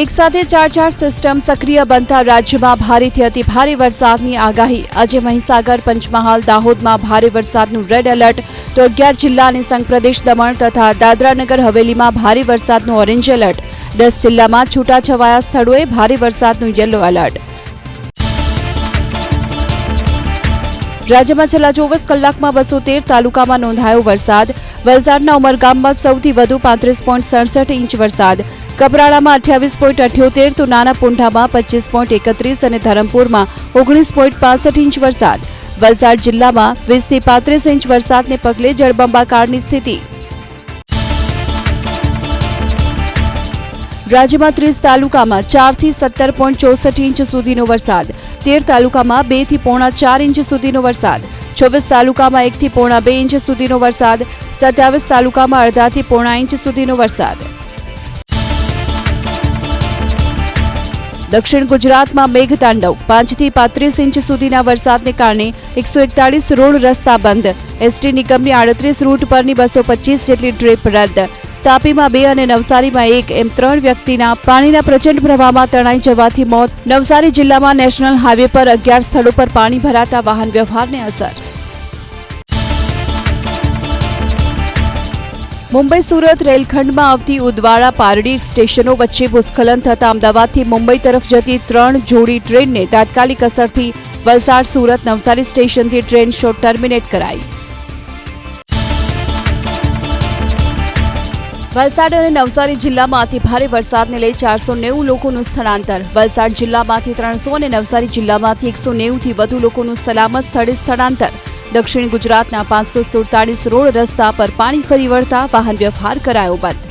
એક સાથે 4 સિસ્ટમ સક્રિય બનતા રાજ્યમાં ભારેથી અતિ ભારે વરસાદની આગાહી। આજે મહીસાગર, પંચમહાલ, દાહોદમાં ભારે વરસાદનું રેડ એલર્ટ, તો 11 જિલ્લા અને સંઘ પ્રદેશ દમણ તથા દાદરાનગર હવેલીમાં ભારે વરસાદનું ઓરેન્જ એલર્ટ। 10 જિલ્લામાં છૂટાછવાયા સ્થળોએ ભારે વરસાદનું યલો એલર્ટ। રાજ્યમાં છેલ્લા 24 કલાકમાં 213 તાલુકામાં નોંધાયો વરસાદ। વલસાડના ઉમરગામમાં સૌથી વધુ 35.67 ઇંચ વરસાદ, કપરાડામાં 28.78, તો નાના પુંઢામાં 25.31 અને ધરમપુરમાં 19.65 ઇંચ વરસાદ। વલસાડ જિલ્લામાં 20 થી 35 ઇંચ વરસાદને પગલે જળબંબાકારની સ્થિતિ। રાજ્યમાં 30 તાલુકામાં 4 થી 17.64 ઇંચ સુધીનો વરસાદ, 13 તાલુકામાં 2 થી 4.5 ઇંચ સુધીનો વરસાદ, 26 તાલુકામાં 1 થી 2.5 ઇંચ સુધીનો વરસાદ, 27 તાલુકામાં અડધા થી 0.5 ઇંચ સુધીનો વરસાદ। દક્ષિણ ગુજરાતમાં મેઘતાંડવ, 5 થી 35 ઇંચ સુધીના વરસાદને કારણે 141 રોડ રસ્તા બંધ, એસટી નિગમની 38 રૂટ પરની 225 જેટલી ટ્રીપ રદ। તાપીમાં 2 અને નવસારીમાં 1 એમ 3 વ્યક્તિના પાણીના પ્રચંડ પ્રવાહમાં તણાઈ જવાથી મોત। નવસારી જિલ્લામાં નેશનલ હાઈવે પર 11 સ્થળો પર પાણી ભરાતા વાહન વ્યવહારને અસર। મુંબઈ સુરત રેલખંડમાં આવતી ઉદવાડા પારડી સ્ટેશનો વચ્ચે ભૂસ્ખલન થતા અમદાવાદથી મુંબઈ તરફ જતી 3 જોડી ટ્રેનને તાત્કાલિક અસરથી વલસાડ, સુરત, નવસારી સ્ટેશનથી ટ્રેન શોર્ટ ટર્મિનેટ કરાઈ। વલસાડ અને નવસારી જિલ્લામાં અતિ ભારે વરસાદને લઈ 490 લોકોનું સ્થળાંતર। વલસાડ જિલ્લામાંથી 300 અને નવસારી જિલ્લામાંથી 190 થી વધુ લોકોનું સલામત સ્થળે સ્થળાંતર। દક્ષિણ ગુજરાતના 547 રોડ રસ્તા પર પાણી ફરી વળતા વાહન વ્યવહાર કરાયો બંધ।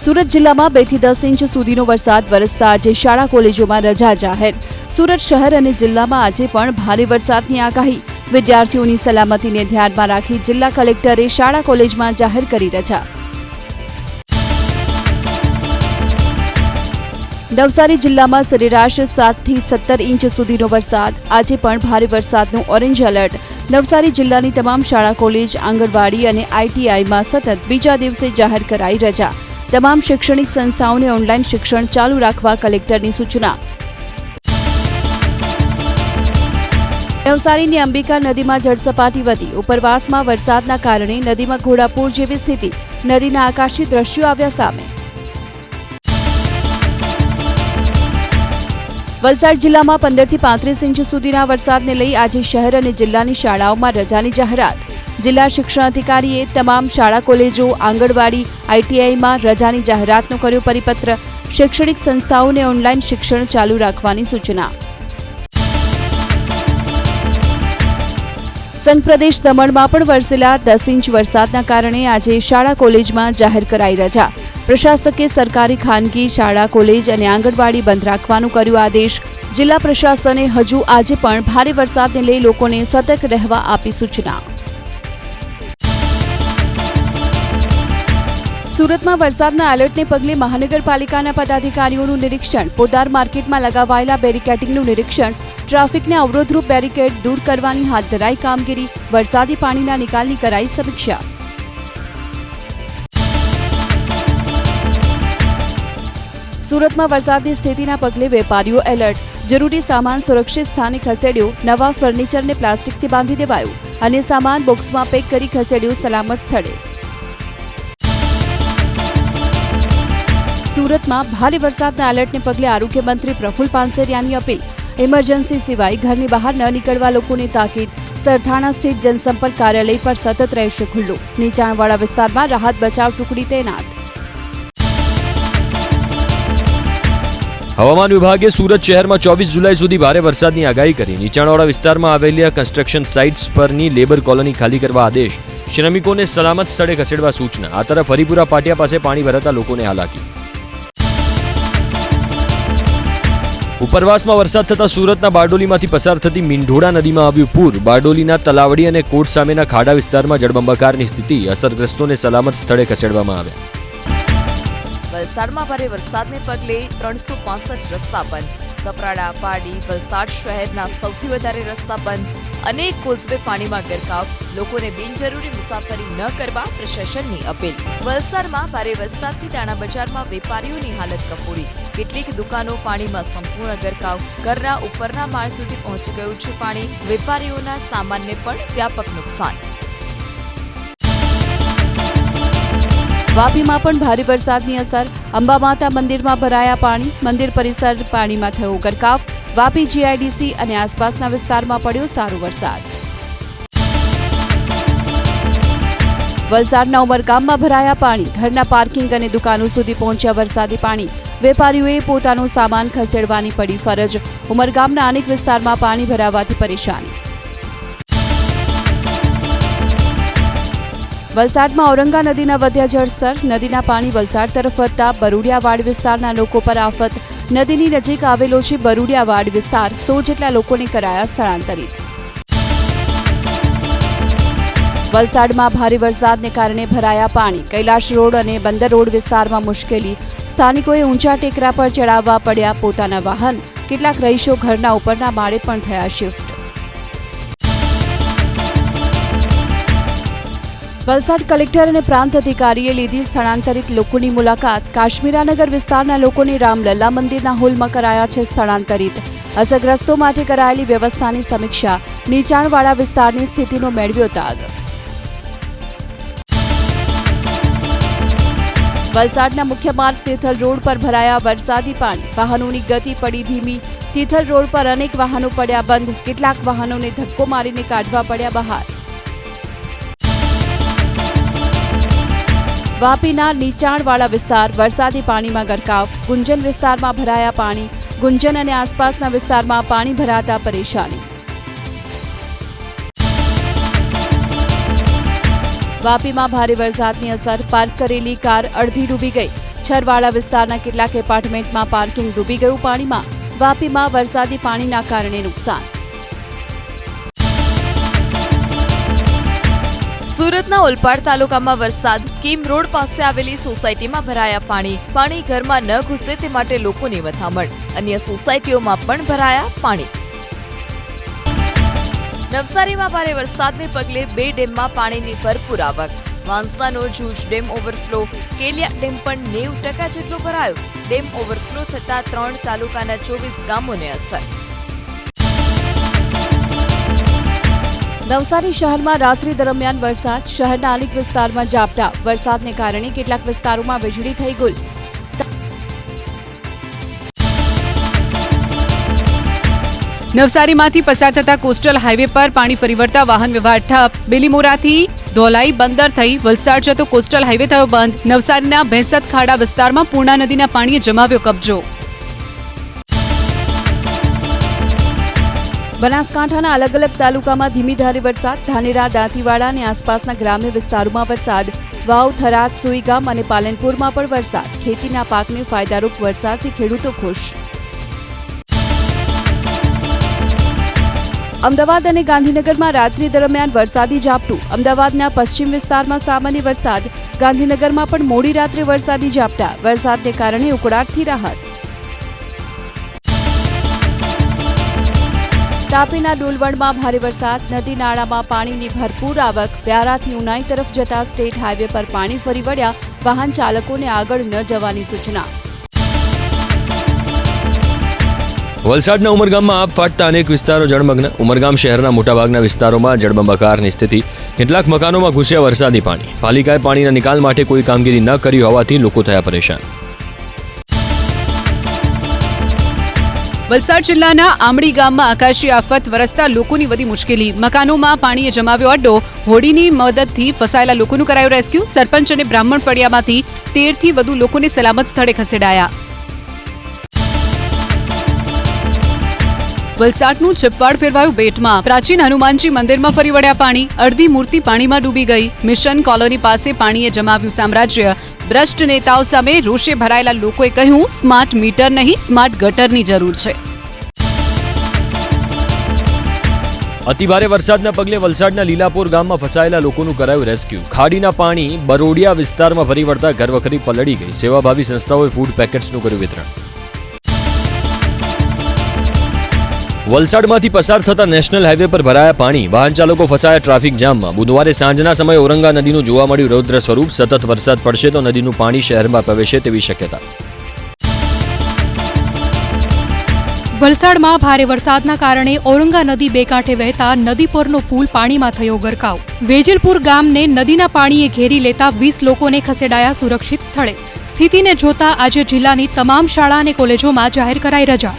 સુરત જિલ્લામાં 2 થી 10 ઇંચ સુધીનો વરસાદ વરસતા આજે શાળા કોલેજોમાં રજા જાહેર। સુરત શહેર અને જિલ્લામાં આજે પણ ભારે વરસાદની આગાહી। વિદ્યાર્થીઓની સલામતીને ધ્યાનમાં રાખી જિલ્લા કલેક્ટરે શાળા કોલેજમાં જાહેર કરી રજા। નવસારી જિલ્લામાં સરેરાશ 7 થી 17 ઇંચ સુધીનો વરસાદ। આજે પણ ભારે વરસાદનું ઓરેન્જ એલર્ટ। નવસારી જિલ્લાની તમામ શાળા કોલેજ, આંગણવાડી અને ITIમાં સતત બીજા દિવસે જાહેર કરાઈ રજા। તમામ શૈક્ષણિક સંસ્થાઓને ઓનલાઈન શિક્ષણ ચાલુ રાખવા કલેક્ટરની સૂચના। નવસારીની અંબિકા નદીમાં જળસપાટી વધી, ઉપરવાસમાં વરસાદના કારણે નદીમાં ઘોડાપૂર જેવી સ્થિતિ, નદીના આકાશી દ્રશ્યો આવ્યા સામે। વલસાડ જિલ્લામાં 15 થી 35 ઇંચ સુધીના વરસાદને લઈ આજે શહેર અને જિલ્લાની શાળાઓમાં રજાની જાહેરાત। જિલ્લા શિક્ષણ અધિકારીએ તમામ શાળા કોલેજો, આંગણવાડી, ITIમાં રજાની જાહેરાતનો કર્યો પરિપત્ર। શૈક્ષણિક સંસ્થાઓને ઓનલાઈન શિક્ષણ ચાલુ રાખવાની સૂચના। સંઘ પ્રદેશ દમણમાં પણ વરસેલા 10 ઇંચ વરસાદના કારણે આજે શાળા કોલેજમાં જાહેર કરાઈ રજા। પ્રશાસકે સરકારી, ખાનગી શાળા કોલેજ અને આંગણવાડી બંધ રાખવાનું કર્યું આદેશ। જિલ્લા પ્રશાસને હજુ આજે પણ ભારે વરસાદને લઈ લોકોને સતર્ક રહેવા આપી સૂચના। સુરતમાં વરસાદના એલર્ટને પગલે મહાનગરપાલિકાના પદાધિકારીઓનું નિરીક્ષણ। પોદાર માર્કેટમાં લગાવાયેલા બેરિકેડિંગનું નિરીક્ષણ। ટ્રાફિકને અવરોધરૂપ બેરિકેડ દૂર કરવાની હાથ ધરાઈ કામગીરી। વરસાદી પાણીના નિકાલની કરાઈ સમીક્ષા। સુરતમાં વરસાદની સ્થિતિના પગલે વેપારીઓ એલર્ટ। જરૂરી સામાન સુરક્ષિત સ્થાને ખસેડ્યો। નવા ફર્નિચરને પ્લાસ્ટિકથી બાંધી દેવાયું અને સામાન બોક્સમાં પેક કરી ખસેડ્યું સલામત સ્થળે। સુરતમાં ભારે વરસાદના એલર્ટને પગલે આરોગ્ય મંત્રી પ્રફુલ પાનસેરિયાની અપીલ। ઇમરજન્સી સિવાય ઘરની બહાર ન નીકળવા લોકોને તાકીદ। સરથાણા સ્થિત જનસંપર્ક કાર્યાલય પર સતત રહેશે ખુલ્લું। નીચાણવાળા વિસ્તારમાં રાહત બચાવ ટુકડી તૈનાત। હવામાન વિભાગે સુરત શહેરમાં 24 જુલાઈ સુધી ભારે વરસાદની આગાહી કરી। નીચાણવાળા વિસ્તારમાં આવેલી કન્સ્ટ્રક્શન સાઇટ્સ પરની લેબર કોલોની ખાલી કરવા આદેશ। શ્રમિકોને સલામત સ્થળે ખસેડવા સૂચના। આ તરફ હરિપુરા પાટિયા પાસે પાણી ભરાતા લોકોને હાલાકી। ઉપરવાસમાં વરસાદ થતા સુરતના બારડોલીમાંથી પસાર થતી મીંઢોળા નદીમાં આવ્યું પૂર। બારડોલીના તલાવડી અને કોટ સામેના ખાડા વિસ્તારમાં જળબંબાકારની સ્થિતિ। અસરગ્રસ્તોને સલામત સ્થળે ખસેડવામાં આવ્યા। વલસાડમાં ભારે વરસાદને પગલે 365 રસ્તા બંધ। કપરાડા, પારડી, વલસાડ શહેરના સૌથી વધારે રસ્તા બંધ, અનેક કોઝવે પાણીમાં ગરકાવ, લોકોને બિનજરૂરી મુસાફરી ન કરવા પ્રશાસનની અપીલ. વલસાડમાં ભારે વરસાદથી દાણા બજારમાં વેપારીઓની હાલત કફોડી, કેટલીક દુકાનો પાણીમાં સંપૂર્ણ ગરકાવ, ઘરના ઉપરના માળ સુધી પહોંચી ગયું છે પાણી, વેપારીઓના સામાનને પણ વ્યાપક નુકસાન. વાપીમાં પણ ભારે વરસાદની અસર, અંબા માતા મંદિરમાં ભરાયા પાણી, મંદિર પરિસર પાણીમાં થયો ગરકાવ, વાપી જીઆઈડીસી અને આસપાસના વિસ્તારમાં પડ્યો સારો વરસાદ. વલસાડના ઉમરગામમાં ભરાયા પાણી, ઘરના પાર્કિંગ અને દુકાનો સુધી પહોંચ્યા વરસાદી પાણી, વેપારીઓએ પોતાનો સામાન ખસેડવાની પડી ફરજ, ઉમરગામના અનેક વિસ્તારમાં પાણી ભરાવાથી પરેશાની. વલસાડમાં ઔરંગા નદીના વધ્યા જળસ્તર, નદીના પાણી વલસાડ તરફ વધતા બરુડિયાવાડ વિસ્તારના લોકો પર આફત, નદીની નજીક આવેલો છે બરુડિયાવાડ વિસ્તાર, 100 જેટલા લોકોને કરાયા સ્થળાંતરિત. વલસાડમાં ભારે વરસાદને કારણે ભરાયા પાણી, કૈલાશ રોડ અને બંદર રોડ વિસ્તારમાં મુશ્કેલી, સ્થાનિકોએ ઊંચા ટેકરા પર ચડાવવા પડ્યા પોતાના વાહન, કેટલાક રહીશો ઘરના ઉપરના માળે પણ થયા શિફ્ટ. વલસાડ કલેક્ટર અને પ્રાંત અધિકારીએ લીધી સ્થળાંતરિત લોકોની મુલાકાત, કાશ્મીરાનગર વિસ્તારના લોકોને રામલલ્લા મંદિરના હોલમાં કરાયા છે સ્થળાંતરિત. અસરગ્રસ્તો માટે કરાયેલી વ્યવસ્થાની સમીક્ષા, નીચાણવાળા વિસ્તારની સ્થિતિનો મેળવ્યો તાગ. વલસાડના મુખ્ય માર્ગ તિથલ રોડ પર ભરાયા વરસાદી પાણી, વાહનોની ગતિ પડી ધીમી, તિથલ રોડ પર અનેક વાહનો પડ્યા બંધ, કેટલાક વાહનોને ધક્કો મારીને કાઢવા પડ્યા બહાર. વાપીના નીચાણવાળા વિસ્તાર વરસાદી પાણીમાં ગરકાવ, ગુંજન વિસ્તારમાં ભરાયા પાણી, ગુંજન અને આસપાસના વિસ્તારમાં પાણી ભરાતા પરેશાની. વાપીમાં ભારે વરસાદની અસર, પાર્ક કરેલી કાર અડધી ડૂબી ગઈ, છરવાળા વિસ્તારના કેટલાક એપાર્ટમેન્ટમાં પાર્કિંગ ડૂબી ગયું પાણીમાં, વાપીમાં વરસાદી પાણીના કારણે નુકસાન. સુરતના ઓલપાડ તાલુકામાં વરસાદ, કીમ રોડ પાસે આવેલી સોસાયટીમાં ભરાયા પાણી, પાણી ઘરમાં ન ઘૂસે તે માટે લોકોની મથામણ, અન્ય સોસાયટીઓમાં પણ ભરાયા પાણી. નવસારીમાં ભારે વરસાદને પગલે 2 ડેમમાં પાણીની ભરપૂર આવક, વાંસદાનો જૂજ ડેમ ઓવરફ્લો, કેલિયા ડેમ પણ 90% જેટલો ભરાયો, ડેમ ઓવરફ્લો થતા 3 તાલુકાના 24 ગામોને અસર. નવસારી શહેરમાં રાત્રિ દરમિયાન વરસાદ, શહેરના અનેક વિસ્તારમાં ઝાપટા, વરસાદને કારણે કેટલાક વિસ્તારોમાં વીજળી થઈ ગુલ. નવસારીમાંથી પસાર થતા કોસ્ટલ હાઈવે પર પાણી ફરી વળતા વાહન વ્યવહાર ઠપ, બેલીમોરાથી ધોલાઈ બંદર થઈ વલસાડ જતો કોસ્ટલ હાઈવે થયો બંધ, નવસારીના ભેંસત ખાડા વિસ્તારમાં પૂર્ણા નદીના પાણીએ જમાવ્યો કબજો. બનાસકાંઠાના અલગ અલગ તાલુકામાં ધીમી ધારે વરસાદ, ધાનેરા, દાંતીવાડા અને આસપાસના ગ્રામ્ય વિસ્તારોમાં વરસાદ, વાવ, થરાદ, સુઈગામ અને પાલનપુરમાં પણ વરસાદ, ખેતીના પાકને ફાયદારૂપ વરસાદથી ખેડૂતો ખુશ. અમદાવાદ અને ગાંધીનગરમાં રાત્રિ દરમિયાન વરસાદી ઝાપટું, અમદાવાદના પશ્ચિમ વિસ્તારમાં સામાન્ય વરસાદ, ગાંધીનગરમાં પણ મોડી રાત્રે વરસાદી ઝાપટા, વરસાદને કારણે ઉકળાટથી રાહત. તાપીના ડોલવણમાં ભારે વરસાદ, નદી નાળામાં પાણીની ભરપૂર આવક, વ્યારાથી ઉનાઈ તરફ જતા સ્ટેટ હાઈવે પર પાણી ફરી વળ્યા, વાહન ચાલકોને આગળ ન જવાની સૂચના. વલસાડના ઉમરગામમાં આબ ફાટતા અનેક વિસ્તારો જળમગ્ન, ઉમરગામ શહેરના મોટાભાગના વિસ્તારોમાં જળબંબાકારની સ્થિતિ, કેટલાક મકાનોમાં ઘૂસ્યા વરસાદી પાણી, પાલિકાએ પાણીના નિકાલ માટે કોઈ કામગીરી ન કરી હોવાથી લોકો થયા પરેશાન. વલસાડ જિલ્લાના આમડી ગામમાં આકાશી આફત વરસતા લોકોની વધી મુશ્કેલી, મકાનોમાં પાણીએ જમાવ્યો અડ્ડો, હોડીની મદદથી ફસાયેલા લોકોનું કરાયું રેસ્ક્યુ, સરપંચ અને બ્રાહ્મણ ફળિયામાંથી 13 થી વધુ લોકોને સલામત સ્થળે ખસેડાયા. વલસાડનું છિપ્પાડ ફેરવાયું બેટમાં, પ્રાચીન હનુમાનજી મંદિરમાં ફરી વળ્યા પાણી, અડધી મૂર્તિ પાણીમાં ડૂબી ગઈ, મિશન કોલોની પાસે પાણીએ જમાવ્યું સામ્રાજ્ય, ભ્રષ્ટ નેતાઓ સામે રોષે ભરાયેલા લોકોએ કહ્યું સ્માર્ટ મીટર નહીં સ્માર્ટ ગટરની જરૂર છે. અતિભારે વરસાદના પગલે વલસાડના લીલાપોર ગામમાં ફસાયેલા લોકોનું કરાયું રેસ્ક્યુ, ખાડીના પાણી બરોડિયા વિસ્તારમાં ફરી વળતા ઘરવખરી પલળી ગઈ, સેવાભાવી સંસ્થાઓએ ફૂડ પેકેટ્સનું કર્યું વિતરણ. વલસાડમાંથી પસાર થતા નેશનલ હાઈવે પર ભરાયા પાણી, વાહન ચાલકો ફસાયા ટ્રાફિક જામમાં. બુધવારે સાંજના સમયે ઔરંગા નદીનું જોવા મળ્યું રૌદ્ર સ્વરૂપ. સતત વરસાદ પડશે તો નદીનું પાણી શહેરમાં પ્રવેશે તેવી શક્યતા. વલસાડમાં ભારે વરસાદના કારણે ઔરંગા નદી બે કાંઠે વહેતા નદી પરનો પુલ પાણીમાં થયો ગરકાવ. વેજલપુર ગામને નદીના પાણીએ ઘેરી લેતા 20 લોકોને ખસેડાયા સુરક્ષિત સ્થળે. સ્થિતિને જોતા આજે જિલ્લાની તમામ શાળા અને કોલેજોમાં જાહેર કરાઈ રજા.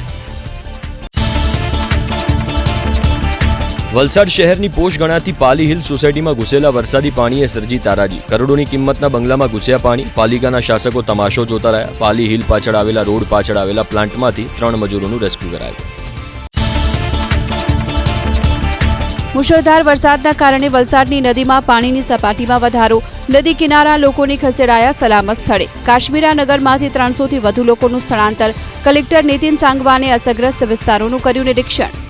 વલસાડ શહેરની પોશ ગણાતી પાલી હિલ સોસાયટીમાં ઘૂસેલા વરસાદી પાણીએ સર્જી તારાજી. કરોડોની કિંમતના બંગલામાં ઘૂસ્યા પાણી. પાલિકાના શાસકો તમાશો જોતા રહ્યા. પાલી હિલ પાછળ આવેલા રોડ પાછળ આવેલા પ્લાન્ટમાંથી 3 મજૂરોનું રેસ્ક્યુ કરાયું. મુશળધાર વરસાદના કારણે વલસાડની નદીમાં પાણીની સપાટીમાં વધારો. નદી કિનારા લોકોને ખસેડાયા સલામત સ્થળે. કાશ્મીરા નગરમાંથી 300 થી વધુ લોકોનું સ્થળાંતર. કલેક્ટર નીતિન સાંગવાને અસરગ્રસ્ત વિસ્તારોનું કર્યું નિરીક્ષણ.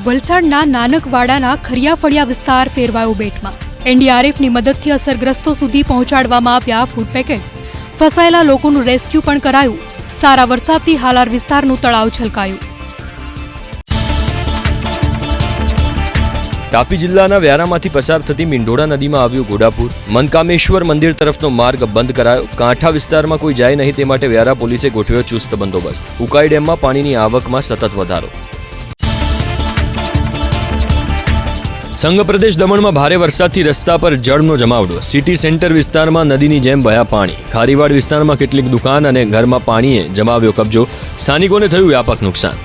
વલસાડના નાનકવાડાના ખરિયાફળિયા વિસ્તાર ફેરવાયો બેટમાં. એનડીઆરએફની મદદથી અસરગ્રસ્તો સુધી પહોંચાડવામાં આવ્યા ફૂડ પેકેટ્સ. ફસાયેલા લોકોનું રેસ્ક્યુ પણ કરાયું. સારા વરસાદથી હાલાર વિસ્તારનું તળાવ છલકાયું. તાપી જિલ્લાના વ્યારામાંથી પસાર થતી મીંઢોળા નદીમાં આવ્યું ઘોડાપુર. મનકામેશ્વર મંદિર તરફનો માર્ગ બંધ કરાયો. કાંઠા વિસ્તારમાં કોઈ જાય નહીં તે માટે વ્યારા પોલીસે ગોઠવ્યો ચુસ્ત બંદોબસ્ત. ઉકાઈ ડેમમાં પાણીની આવકમાં સતત વધારો. સંઘપ્રદેશ દમણમાં ભારે વરસાદથી રસ્તા પર જળનો જમાવડો. સિટી સેન્ટર વિસ્તારમાં નદીની જેમ વહ્યા પાણી. ખારીવાડ વિસ્તારમાં કેટલીક દુકાન અને ઘરમાં પાણીએ જમાવ્યો કબજો. સ્થાનિકોને થયું વ્યાપક નુકસાન.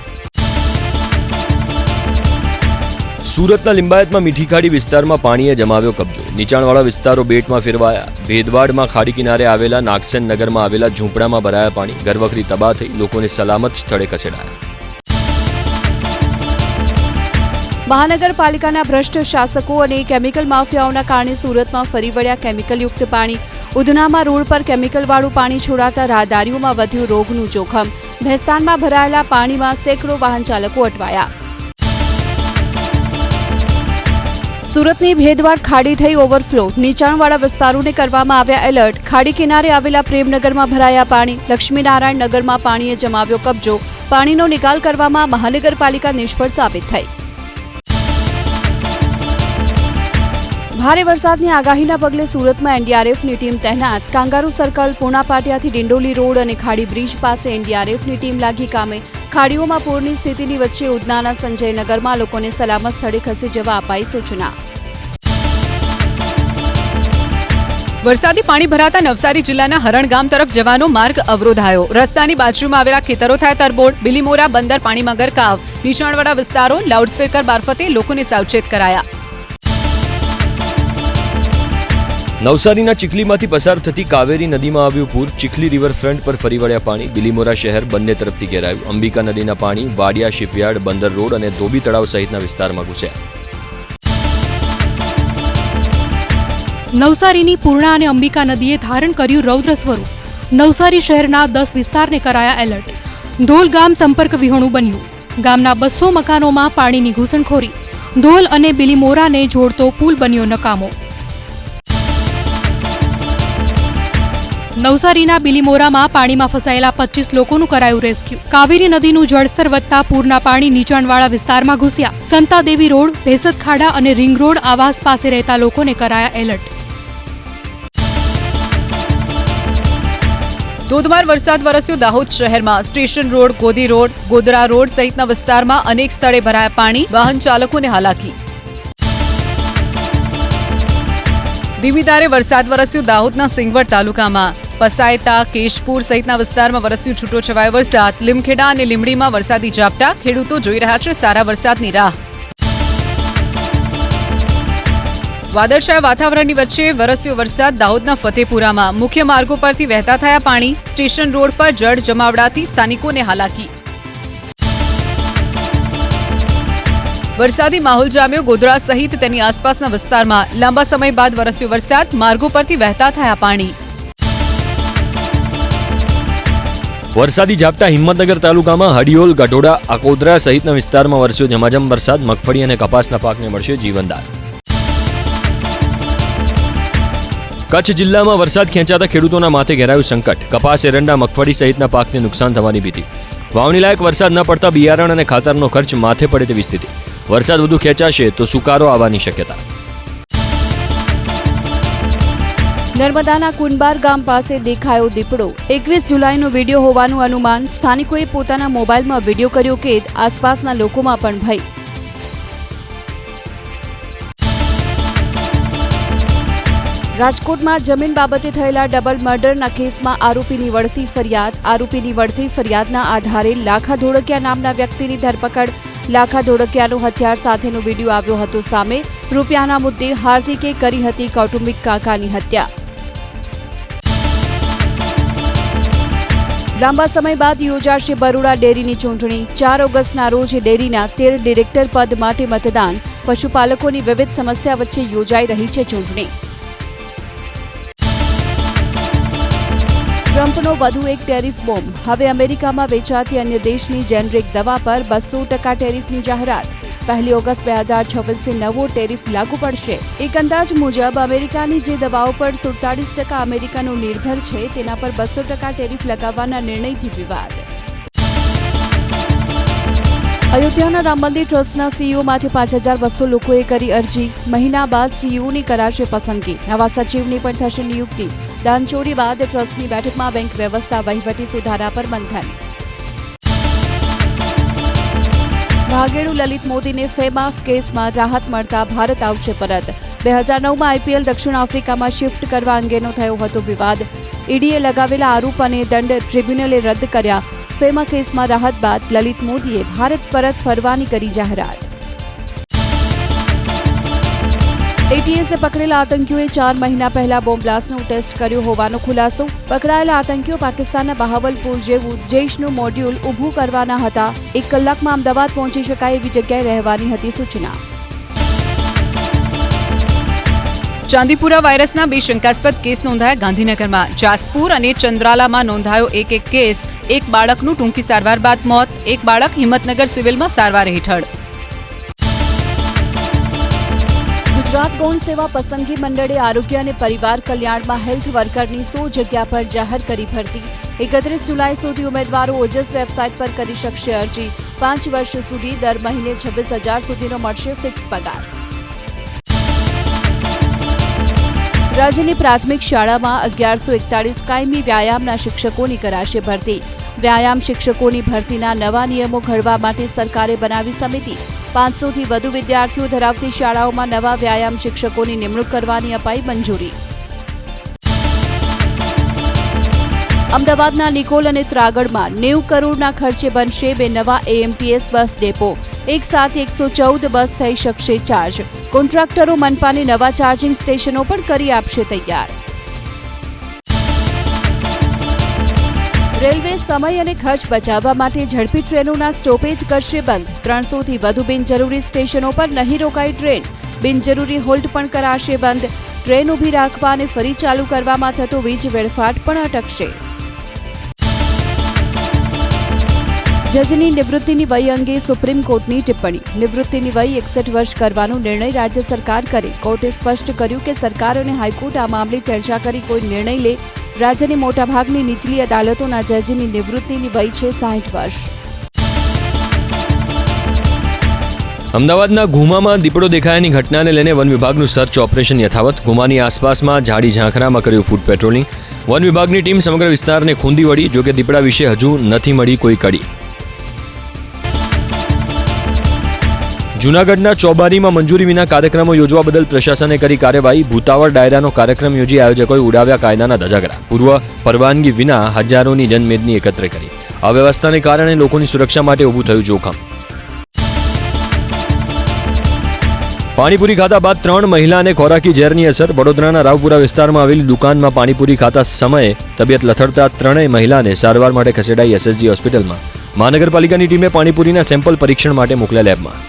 સુરતના લિંબાયતમાં મીઠીખાડી વિસ્તારમાં પાણીએ જમાવ્યો કબજો. નીચાણવાળા વિસ્તારો બેટમાં ફેરવાયા. ભેદવાડમાં ખાડી કિનારે આવેલા નાગસેન નગરમાં આવેલા ઝૂંપડામાં ભરાયા પાણી. ઘરવખરી તબાહ થઈ. લોકોને સલામત સ્થળે ખસેડાયા. મહાનગરપાલિકાના ભ્રષ્ટ શાસકો અને કેમિકલ માફિયાઓના કારણે સુરતમાં ફરી વળ્યા કેમિકલયુક્ત પાણી. ઉધનામાં રોડ પર કેમિકલવાળું પાણી છોડાતા રાહદારીઓમાં વધ્યું રોગનું જોખમ. ભેસ્તાનમાં ભરાયેલા પાણીમાં સેંકડો વાહન ચાલકો અટવાયા. સુરતની ભેદવાડ ખાડી થઈ ઓવરફ્લો. નીચાણવાળા વિસ્તારોને કરવામાં આવ્યા એલર્ટ. ખાડી કિનારે આવેલા પ્રેમનગરમાં ભરાયા પાણી. લક્ષ્મીનારાયણ નગરમાં પાણીએ જમાવ્યો કબજો. પાણીનો નિકાલ કરવામાં મહાનગરપાલિકા નિષ્ફળ સાબિત થઈ. ભારે વરસાદની આગાહીના પગલે સુરતમાં એનડીઆરએફની ટીમ તહેનાત. કાંગારુ સર્કલ, પૂણા પાટિયાથી ડિંડોલી રોડ અને ખાડી બ્રિજ પાસે એનડીઆરએફની ટીમ લાગી કામે. ખાડીઓમાં પૂરની સ્થિતિની વચ્ચે ઉધનાના સંજયનગરમાં લોકોને સલામત સ્થળે ખસી જવા અપાઈ સૂચના. વરસાદી પાણી ભરાતા નવસારી જિલ્લાના હરણ ગામ તરફ જવાનો માર્ગ અવરોધાયો. રસ્તાની બાજુમાં આવેલા ખેતરો થાય તરબોળ. બિલીમોરા બંદર પાણીમાં ગરકાવ. નીચાણવાળા વિસ્તારો લાઉડસ્પીકર મારફતે લોકોને સાવચેત કરાયા. નવસારીના ચીખલીમાંથી પસાર થતી કાવેરી નદીમાં આવ્યું પૂર. ચીખલી રિવરફ્રન્ટ પર ફરી વળ્યા પાણી. બિલીમોરા શહેર બંને તરફથી ઘેરાયું. અંબિકા નદીના પાણી વાડિયા શિપયાર્ડ, બંદર રોડ અને ધોબી તળાવ સહિતના વિસ્તારમાં ઘૂસ્યા. નવસારીની પૂર્ણા અને અંબિકા નદીએ ધારણ કર્યું રૌદ્ર સ્વરૂપ. નવસારી શહેરના 10 વિસ્તારને કરાયા એલર્ટ. ધોલ ગામ સંપર્ક વિહોણું બન્યું. ગામના 200 મકાનોમાં પાણીની ઘૂસણખોરી. ધોલ અને બિલીમોરાને જોડતો પુલ બન્યો નકામો. નવસારીના બિલીમોરામાં પાણીમાં ફસાયેલા 25 લોકોનું કરાયું રેસ્ક્યુ. કાવેરી નદીનું જળસ્તર વધતા પૂરના પાણી નીચાણવાળા વિસ્તારમાં ઘૂસ્યા. સંતાદેવી રોડ, ભેસતખાડા અને રિંગ રોડ આવાસ પાસે રહેતા લોકોને કરાયા એલર્ટ. ધોધમાર વરસાદ વરસ્યો દાહોદ શહેરમાં. Station road, Godi road, Godhra road સહિતના વિસ્તારમાં અનેક સ્થળે ભરાયા પાણી. વાહન ચાલકોને હાલાકી. ધીમી ધારે વરસાદ વરસ્યો દાહોદના સિંગવડ તાલુકામાં. પસાયતા, કેશપુર સહિતના વિસ્તારમાં વરસ્યું છૂટોછવાયો વરસાદ. લીમખેડા અને લીમડીમાં વરસાદી ઝાપટા. ખેડૂતો જોઈ રહ્યા છે સારા વરસાદની રાહ. વાદળછાયા વાતાવરણની વચ્ચે વરસ્યો વરસાદ દાહોદના ફતેપુરામાં. મુખ્ય માર્ગો પરથી વહેતા થયા પાણી. સ્ટેશન રોડ પર જળ જમાવડાથી સ્થાનિકોને હાલાકી. વરસાદી માહોલ જામ્યો ગોધરા સહિત તેની આસપાસના વિસ્તારમાં. લાંબા સમય બાદ વરસ્યો વરસાદ. માર્ગો પરથી વહેતા થયા પાણી. વરસાદી ઝાપટા હિંમતનગર તાલુકામાં હડિયોલ, ગઢોડા, અકોદરા સહિતના વિસ્તારમાં વરસ્યો ઝમાઝમ વરસાદ. મગફળી અને કપાસના પાકને મળશે જીવનદાન. કચ્છ જિલ્લામાં વરસાદ ખેંચાતા ખેડૂતોના માથે ઘેરાયું સંકટ. કપાસ, એરંડા, મગફળી સહિતના પાકને નુકસાન થવાની ભીતિ. વાવણી લાયક વરસાદ ન પડતા બિયારણ અને ખાતરનો ખર્ચ માથે પડે તેવી સ્થિતિ. વરસાદ વધુ ખેંચાશે તો સુકારો આવવાની શક્યતા. નર્મદાના કુંભાર ગામ પાસે દેખાયો દીપડો. 21 જુલાઈનો વિડીયો હોવાનું અનુમાન. સ્થાનિકોએ પોતાના મોબાઈલમાં વિડીયો કર્યો કેદ. આસપાસના લોકોમાં પણ ભય. રાજકોટમાં જમીન બાબતે થયેલા ડબલ મર્ડરના કેસમાં આરોપીની વળતી ફરિયાદના આધારે લાખા ધોળકિયા નામના વ્યક્તિની ધરપકડ. લાખા ધોળકિયાનો હથિયાર સાથેનો વિડીયો આવ્યો હતો સામે. રૂપિયાના મુદ્દે હાર્દિકે કરી હતી કૌટુંબિક કાકાની હત્યા. લાંબા સમય બાદ યોજાશે બરોડા ડેરીની ચૂંટણી. 4 ઓગસ્ટના રોજ ડેરીના 13 ડિરેક્ટર પદ માટે મતદાન. પશુપાલકોની વિવિધ સમસ્યા વચ્ચે યોજાઈ રહી છે ચૂંટણી. ટ્રમ્પનો વધુ એક ટેરિફ બોમ્બ. હવે અમેરિકામાં વેચાતી અન્ય દેશની જેનરિક દવા પર 200% ટેરિફની જાહેરાત. 1 ઓગસ્ટ 2026થી નવો ટેરિફ લાગુ પડશે. એક અંદાજ મુજબ અમેરિકાની જે દવાઓ પર 47% અમેરિકનો નિર્ભર છે તેના પર 200% ટેરિફ લગાવવાના નિર્ણયથી વિવાદ. અયોધ્યાના રામ મંદિર ટ્રસ્ટના સીઈઓ માટે 5200 લોકોએ કરી અરજી. મહિના બાદ સીઈઓની કરાશે પસંદગી. નવા સચિવની પણ થશે નિયુક્તિ. દાનચોરી બાદ ટ્રસ્ટની બેઠકમાં બેંક વ્યવસ્થા વહીવટી સુધારા પર મંથન. ભાગેડુ લલિત મોદીને ફેમાફ કેસમાં રાહત મળતા ભારત આવશે પરત. 2009માં આઈપીએલ દક્ષિણ આફ્રિકામાં શિફ્ટ કરવા અંગેનો થયો હતો વિવાદ. ઈડીએ લગાવેલા આરોપ અને દંડ ટ્રિબ્યુનલે રદ કર્યા. ફેમા કેસમાં રાહત બાદ લલિત મોદીએ ભારત પરત ફરવાની કરી જાહેરાત. એટીએસે પકડેલા આતંકીઓએ 4 મહિના પહેલા બોમ્બ બ્લાસ્ટનો ટેસ્ટ કર્યો હોવાનો ખુલાસો. પકડાયેલા આતંકીઓ પાકિસ્તાનના બહાવલપુર જેવું જૈશનું મોડ્યુલ ઊભું કરવાના હતા. 1 કલાકમાં અમદાવાદ પહોંચી શકાય એવી જગ્યાએ રહેવાની હતી સૂચના. ચાંદીપુરા વાયરસના 2 શંકાસ્પદ કેસ નોંધાયા ગાંધીનગરમાં. જાસપુર અને ચંદ્રાલામાં નોંધાયો એક કેસ. એક બાળકનું ટૂંકી સારવાર બાદ મોત. એક બાળક હિંમતનગર સિવિલમાં સારવાર હેઠળ. ગુજરાત ગૌણ સેવા પસંદગી મંડળે આરોગ્ય અને પરિવાર કલ્યાણમાં હેલ્થ વર્કરની 100 જગ્યા પર જાહેર કરી ભરતી. 31 જુલાઈ સુધી ઉમેદવારો ઓજસ વેબસાઇટ પર કરી શકશે અરજી. 5 વર્ષ સુધી દર મહિને 26,000 સુધીનો મળશે ફિક્સ પગાર. રાજ્યની પ્રાથમિક શાળામાં 1141 કાયમી વ્યાયામના શિક્ષકોની કરાશે ભરતી. વ્યાયામ શિક્ષકોની ભરતીના નવા નિયમો ઘડવા માટે સરકારે બનાવી સમિતિ. 500થી વધુ વિદ્યાર્થીઓ ધરાવતી શાળાઓમાં નવા વ્યાયામ શિક્ષકોની નિમણૂક કરવાની અપાઈ મંજૂરી. અમદાવાદના નિકોલ અને ત્રાગડમાં 90 કરોડના ખર્ચે બનશે 2 નવા એએમટીએસ બસ ડેપો. એક સાથે 114 બસ થઈ શકશે ચાર્જ. કોન્ટ્રાક્ટરો મનપાને નવા ચાર્જિંગ સ્ટેશનો પણ કરી આપશે તૈયાર. રેલવે સમય અને ખર્ચ બચાવવા માટે ઝડપી ટ્રેનોના સ્ટોપેજ કરશે બંધ. 300થી વધુ બિનજરૂરી સ્ટેશનો પર નહીં રોકાઈ ટ્રેન. બિનજરૂરી હોલ્ટ પણ કરાશે બંધ. ટ્રેન ઊભી રાખવા અને ફરી ચાલુ કરવામાં થતો વીજ વેડફાટ પણ અટકશે. જજની નિવૃત્તિની વય અંગે સુપ્રીમ કોર્ટની ટિપ્પણી. નિવૃત્તિની વય 61 વર્ષ કરવાનો નિર્ણય રાજ્ય સરકાર કરે. કોર્ટે સ્પષ્ટ કર્યું કે સરકાર અને હાઈકોર્ટ આ મામલે ચર્ચા કરી કોઈ નિર્ણય લે. રાજ્યની મોટાભાગની નીચલી અદાલતોના જજની નિવૃત્તિની વય છે 60 વર્ષ. અમદાવાદના ઘુમામાં દીપડો દેખાયાની ઘટનાને લઈને વન વિભાગનું સર્ચ ઓપરેશન યથાવત. ઘુમાની આસપાસમાં ઝાડી ઝાંખરામાં કર્યું ફૂડ પેટ્રોલિંગ. વન વિભાગની ટીમ સમગ્ર વિસ્તારને ખૂંદી વળી. જોકે દીપડા વિશે હજુ નથી મળી કોઈ કડી. જૂનાગઢના ચોબારીમાં મંજૂરી વિના કાર્યક્રમો યોજવા બદલ પ્રશાસને કરી કાર્યવાહી. ભૂતાવળ ડાયરાનો કાર્યક્રમ યોજી આયોજકોએ ઉડાવ્યા કાયદાના ધજાગરા. પૂર્વ પરવાનગી વિના હજારોની જનમેદની એકત્ર કરી. અવ્યવસ્થાને કારણે લોકોની સુરક્ષા માટે ઊભું થયું જોખમ. પાણીપુરી ખાતા બાદ 3 મહિલાને ખોરાકી ઝેરની અસર. વડોદરાના રાવપુરા વિસ્તારમાં આવેલી દુકાનમાં પાણીપુરી ખાતા સમયે તબિયત લથડતા 3 મહિલાને સારવાર માટે ખસેડાઈ એસએસજી હોસ્પિટલમાં. મહાનગરપાલિકાની ટીમે પાણીપુરીના સેમ્પલ પરીક્ષણ માટે મોકલ્યા લેબમાં.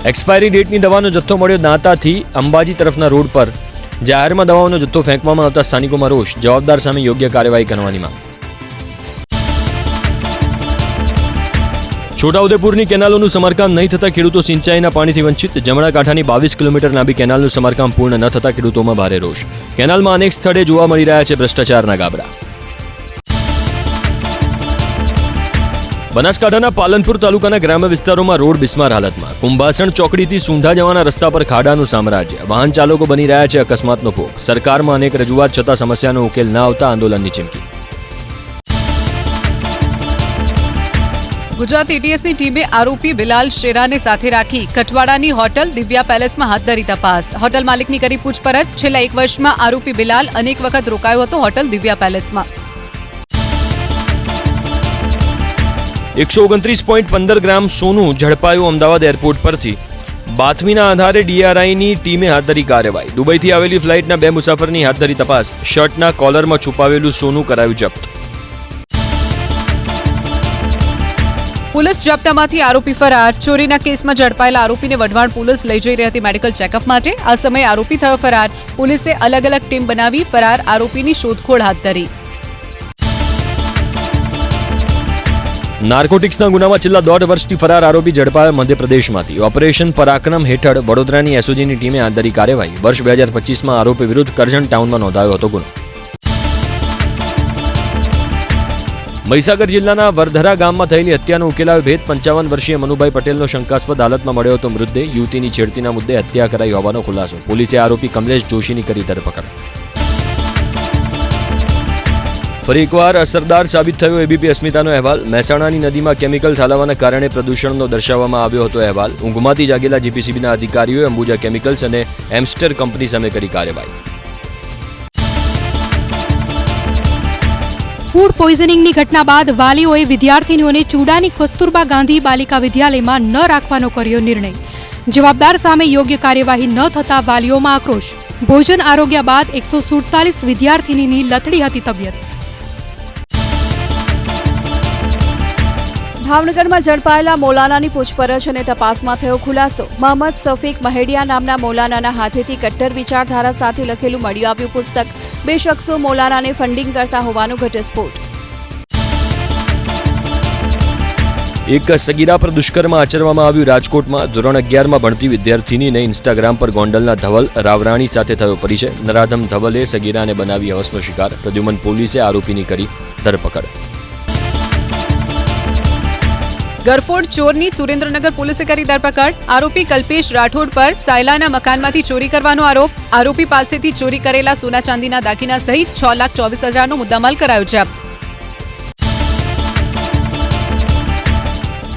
એક્સપાયરી ડેટની દવાનો જથ્થો મળ્યો દાંતાથી અંબાજી તરફના રોડ પર. જાહેરમાં દવાઓનો જથ્થો ફેંકવામાં આવતા સ્થાનિકોમાં રોષ. જવાબદાર સામે યોગ્ય કાર્યવાહી કરવાની માંગ. છોટાઉદેપુરની કેનાલોનું સમારકામ નહીં થતા ખેડૂતો સિંચાઈના પાણીથી વંચિત. જમણા કાંઠાની 22 કિલોમીટર લાંબી કેનાલનું સમારકામ પૂર્ણ ન થતા ખેડૂતોમાં ભારે રોષ. કેનાલમાં અનેક સ્થળે જોવા મળી રહ્યા છે ભ્રષ્ટાચારના ગાબડા. બનાસકાંઠાના પાલનપુર તાલુકાના ગ્રામ્ય વિસ્તારોમાં રોડ બિસ્માર હાલતમાં. કુંભાસણ ચોકડીથી સુંઢા જવાના રસ્તા પર ખાડાનું સામ્રાજ્ય. વાહન ચાલકો બની રહ્યા છે અકસ્માતનો ભોગ. સરકારમાં અનેક રજૂઆત છતાં સમસ્યાનો ઉકેલ ન આવતા આંદોલનની ચીમકી. ગુજરાત એટીએસની ટીમે આરોપી બિલાલ શેરાને સાથે રાખી કઠવાડાની હોટલ દિવ્યા પેલેસમાં હાથ ધરી તપાસ. હોટલ માલિકની કરી પૂછપરછ. છેલ્લા 1 વર્ષમાં આરોપી બિલાલ અનેક વખત રોકાયો હતો હોટલ દિવ્યા પેલેસમાં. 129.15 ગ્રામ સોનું ઝડપાયું અમદાવાદ એરપોર્ટ પરથી. બાતમીના આધારે ડીઆરઆઈની ટીમે હાથ ધરી કાર્યવાહી. દુબઈથી આવેલી ફ્લાઇટના 2 મુસાફરની હાથ ધરી તપાસ. શર્ટના કોલરમાં છુપાવેલું સોનું કરાયું જપ્ત. પોલીસ જપ્તામાંથી આરોપી ફરાર. ચોરીના કેસમાં ઝડપાયેલા આરોપીને વઢવાણ પોલીસ લઈ જઈ રહી હતી મેડિકલ ચેકઅપ માટે. આ સમયે આરોપી થયો ફરાર. પોલીસે અલગ અલગ ટીમ બનાવી ફરાર આરોપીની શોધખોળ હાથ ધરી. નાર્કોટિક્સના ગુનામાં છેલ્લા 1.5 વર્ષથી ફરાર આરોપી ઝડપાયો મધ્યપ્રદેશમાંથી. ઓપરેશન પરાક્રમ હેઠળ વડોદરાની એસઓજીની ટીમે હાથ ધરી કાર્યવાહી. વર્ષ 2025માં આરોપી વિરુદ્ધ કરજણ ટાઉનમાં નોંધાયો હતો ગુનો. મહીસાગર જિલ્લાના વરધરા ગામમાં થયેલી હત્યાનો ઉકેલાયો ભેદ. 55 વર્ષીય મનુભાઈ પટેલનો શંકાસ્પદ હાલતમાં મળ્યો હતો મૃતદેહ. યુવતીની છેડતીના મુદ્દે હત્યા કરાઈ હોવાનો ખુલાસો. પોલીસે આરોપી કમલેશ જોશીની કરી ધરપકડ. ફરી એકવાર અસરદાર સાબિત થયો એબીપી અસ્મિતાનો અહેવાલ. મહેસાણાની નદીમાં કેમિકલ ઠાલવવાના કારણે પ્રદૂષણનો દર્શાવવામાં આવ્યો હતો અહેવાલ. ઊંઘમાંથી જાગેલા જીપીસીબીના અધિકારીઓએ અંબુજા કેમિકલ્સ અને એમ્સ્ટર કંપની સામે કરી કાર્યવાહી. ફૂડ પોઈઝનિંગની ઘટના બાદ વાલીઓએ વિદ્યાર્થીનીઓને ચૂડાની કસ્તુરબા ગાંધી બાલિકા વિદ્યાલયમાં ન રાખવાનો કર્યો નિર્ણય. જવાબદાર સામે યોગ્ય કાર્યવાહી ન થતા વાલીઓમાં આક્રોશ. ભોજન આરોગ્ય બાદ 147 વિદ્યાર્થીનીની લથડી હતી તબિયત. ભાવનગરમાં ઝડપાયેલા મૌલાનાની પૂછપરછ અને તપાસમાં થયો ખુલાસો. મોહમ્મદ સફીક મહેડિયા નામના મૌલાનાના હાથેથી કટ્ટર વિચારધારા સાથે લખેલું મળી આવ્યું પુસ્તક. 2 શખ્સો મૌલાનાને ફંડિંગ કરતા હોવાનો ઘટસ્ફોટ. એક સગીરા પર દુષ્કર્મ આચરવામાં આવ્યું રાજકોટમાં. ધોરણ 11માં ભણતી વિદ્યાર્થીનીને ઇન્સ્ટાગ્રામ પર ગોંડલના ધવલ રાવરાણી સાથે થયો પરિચય. નરાધમ ધવલે સગીરાને બનાવી હવસનો શિકાર. પ્રદ્યુમન પોલીસે આરોપીની કરી ધરપકડ. ગરફોડ ચોરની સુરેન્દ્રનગર પોલીસે કરી ધરપકડ. આરોપી કલ્પેશ રાઠોડ પર સાયલાના મકાનમાંથી ચોરી કરવાનો આરોપ. આરોપી પાસેથી ચોરી કરેલા સોના ચાંદીના દાગીના સહિત 6,24,000નો મુદ્દામાલ કરાયો જપ્ત.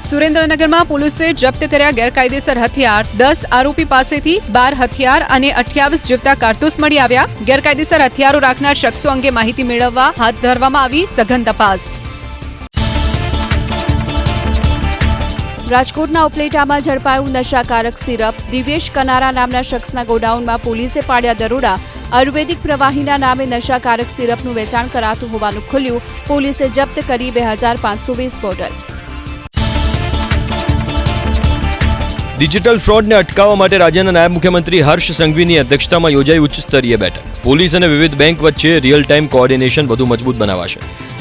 સુરેન્દ્રનગરમાં પોલીસે જપ્ત કર્યા ગેરકાયદેસર હથિયાર. 10 આરોપી પાસેથી 12 હથિયાર અને 28 જીવતા કારતૂસ મળી આવ્યા. ગેરકાયદેસર હથિયારો રાખનાર શખ્સો અંગે માહિતી મેળવવા હાથ ધરવામાં આવી સઘન તપાસ. રાજકોટના ઉપલેટામાં ઝડપાયું નશાકારક સિરપ. દિવેશ કનારા નામના શખ્સના ગોડાઉનમાં પોલીસે પાડ્યા દરોડા. આયુર્વેદિક પ્રવાહીના નામે નશાકારક સિરપનું વેચાણ કરાતું હોવાનું ખુલ્યું. પોલીસે જપ્ત કરી 2520 બોટલ. ડિજિટલ ફ્રોડને અટકાવવા માટે રાજ્યના નાયબ મુખ્યમંત્રી હર્ષ સંઘવીની અધ્યક્ષતામાં યોજાઈ ઉચ્ચ સ્તરીય બેઠક. પોલીસ અને વિવિધ બેંક વચ્ચે રિયલ ટાઈમ કોઓર્ડિનેશન વધુ મજબૂત બનાવાશે.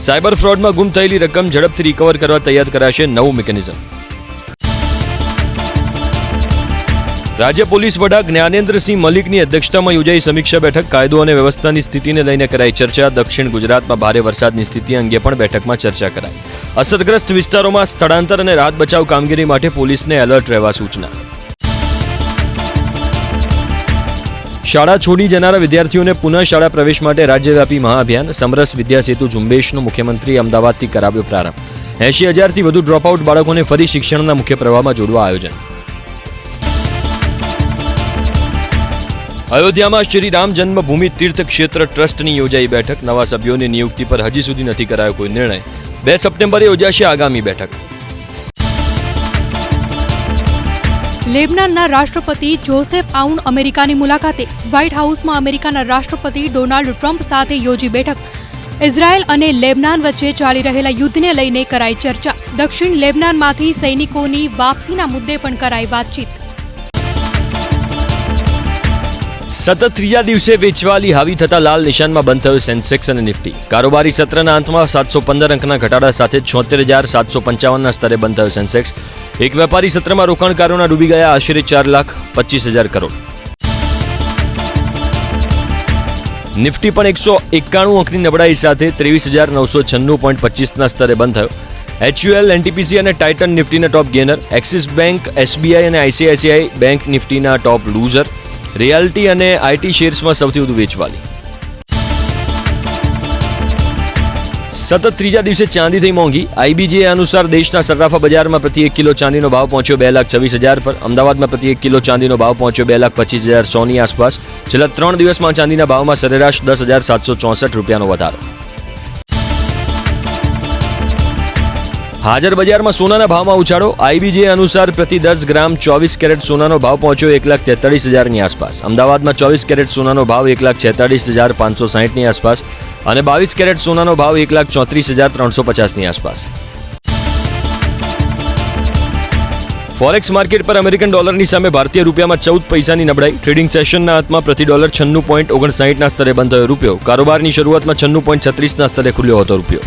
સાયબર ફ્રોડમાં ગુમ થયેલી રકમ ઝડપથી રિકવર કરવા તૈયાર કરાશે નવું મિકેનિઝમ. રાજ્ય પોલીસ વડા જ્ઞાનેન્દ્રસિંહ મલિકની અધ્યક્ષતામાં યોજાઈ સમીક્ષા બેઠક. કાયદો અને વ્યવસ્થાની સ્થિતિને લઈને કરાઈ ચર્ચા. દક્ષિણ ગુજરાતમાં ભારે વરસાદની સ્થિતિ અંગે પણ બેઠકમાં ચર્ચા કરાઈ. અસરગ્રસ્ત વિસ્તારોમાં સ્થળાંતર અને રાહત બચાવ કામગીરી માટે પોલીસને એલર્ટ રહેવા સૂચના. શાળા છોડી જનારા વિદ્યાર્થીઓને પુનઃ શાળા પ્રવેશ માટે રાજ્યવ્યાપી મહાઅભિયાન. સમરસ વિદ્યા સેતુ ઝુંબેશનો મુખ્યમંત્રી અમદાવાદથી કરાવ્યો પ્રારંભ. 80,000થી વધુ ડ્રોપઆઉટ બાળકોને ફરી શિક્ષણના મુખ્ય પ્રવાહમાં જોડવા આયોજન. અયોધ્યામાં શ્રી રામ જન્મભૂમિ તીર્થ ક્ષેત્ર ટ્રસ્ટની યોજાઈ બેઠક. નવા સભ્યોની નિયુક્તિ પર હજી સુધી નથી કરાયો કોઈ નિર્ણય. 2 સપ્ટેમ્બરે યોજાશે આગામી બેઠક. લેબનાનના રાષ્ટ્રપતિ જોસેફ આઉન અમેરિકાની મુલાકાતે. વ્હાઇટ હાઉસમાં અમેરિકાના રાષ્ટ્રપતિ ડોનાલ્ડ ટ્રમ્પ સાથે યોજી બેઠક. ઇઝરાયલ અને લેબનાન વચ્ચે ચાલી રહેલા યુદ્ધને લઈને કરાઈ ચર્ચા. દક્ષિણ લેબનાનમાંથી સૈનિકોની વાપસીના મુદ્દે પણ કરાઈ વાતચીત. સતત ત્રીજા દિવસે વેચવાલી હાવી થતા લાલ નિશાનમાં બંધ થયો સેન્સેક્સ અને નિફ્ટી. કારોબારી સત્રના અંતમાં 715 અંકના ઘટાડા સાથે 76,755ના સ્તરે બંધ થયો સેન્સેક્સ. એક વેપારી સત્રમાં રોકાણકારોના ડૂબી ગયા આશરે 4,25,000 કરોડ. નિફ્ટી પણ 191 અંકની નબળાઈ સાથે 23,996.25ના સ્તરે બંધ થયો. HUL, NTPC અને ટાઇટન નિફ્ટીના top gainer, Axis Bank, SBI અને ICICI બેંક નિફ્ટીના ટોપ લૂઝર, રિયાલ્ટી અને IT શેર્સમાં સૌથી વધુ વેચવાલી. સતત ત્રીજા દિવસે ચાંદી થઈ મોંઘી. IBJ અનુસાર દેશના સર્રાફા બજારમાં પ્રતિ 1 કિલો ચાંદીનો ભાવ પહોંચ્યો 2,26,000 પર. અમદાવાદમાં પ્રતિ 1 કિલો ચાંદીનો ભાવ પહોંચ્યો 2,25,100 ની આસપાસ. છેલ્લા 3 દિવસમાં ચાંદીના ભાવમાં સરેરાશ 10,764 રૂપિયાનો વધારો. હાજર બજારમાં સોનાના ભાવમાં ઉછાળો. IBJ અનુસાર પ્રતિ 10 ગ્રામ 24 કેરેટ સોનાનો ભાવ પહોંચ્યો 1,43,000 ની આસપાસ. અમદાવાદમાં 24 કેરેટ સોનાનો ભાવ 1,46,560 ની આસપાસ અને 22 કેરેટ સોનાનો ભાવ 1,34,350 ની આસપાસ. ફોરેક્સ માર્કેટ પર અમેરિકન ડોલરની સામે ભારતીય રૂપિયામાં 14 પૈસાની નબળાઈ. ટ્રેડિંગ સેશનના અંતમાં પ્રતિ ડોલર 96.59 ના સ્તરે બંધ થયો રૂપિયો. કારોબારની શરૂઆતમાં 96.36 ના સ્તરે ખુલ્યો હતો રૂપિયો.